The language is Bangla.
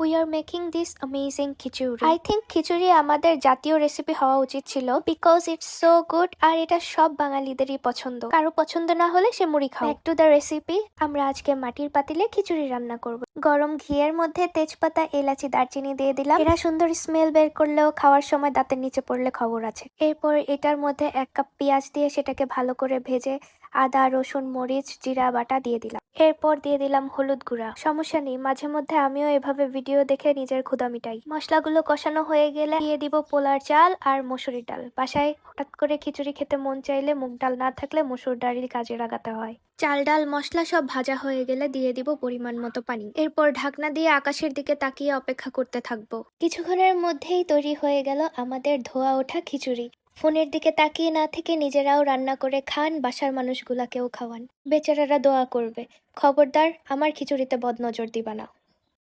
We are making this amazing khichuri. I think khichuri আমাদের জাতীয় রেসিপি হওয়া উচিত ছিল, বিকজ ইটস সো গুড। আর এটা সব বাঙালিদেরই পছন্দ, কারো পছন্দ না হলে সে মুড়ি খাও। Back to the recipe. আমরা আজকে মাটির পাতিলে খিচুড়ি রান্না করব। গরম ঘিয়ের মধ্যে তেজপাতা, এলাচি, দারচিনি দিয়ে দিলাম। এরা সুন্দর স্মেল বের করলেও খাওয়ার সময় দাঁতের নিচে পড়লে খবর আছে। এরপর এটার মধ্যে 1 কাপ পেঁয়াজ দিয়ে সেটাকে ভালো করে ভেজে আদা, রসুন, মরিচ, জিরা বাটা দিয়ে দিলাম। এরপর দিয়ে দিলাম হলুদ গুঁড়া। সমস্যা নেই, মাঝে মধ্যে আমিও এভাবে ভিডিও দেখে নিজের ক্ষুধা মিটাই। মশলাগুলো কষানো হয়ে গেলে দিয়ে দিব পোলার চাল আর মসুরির ডাল। বাসায় হঠাৎ করে খিচুড়ি খেতে মন চাইলে মুগ ডাল না থাকলে মসুর ডালই কাজে লাগাতে হয়। চাল, ডাল, মশলা সব ভাজা হয়ে গেলে দিয়ে দিব পরিমাণ মতো পানি। এরপর ঢাকনা দিয়ে আকাশের দিকে তাকিয়ে অপেক্ষা করতে থাকবো। কিছুক্ষণের মধ্যেই তৈরি হয়ে গেল আমাদের ধোয়া ওঠা খিচুড়ি। ফোনের দিকে তাকিয়ে না থেকে নিজেরাও রান্না করে খান, বাসার মানুষগুলাকেও খাওয়ান। বেচারারা দোয়া করবে। খবরদার আমার খিচুড়িতে বদনজর দিবা না।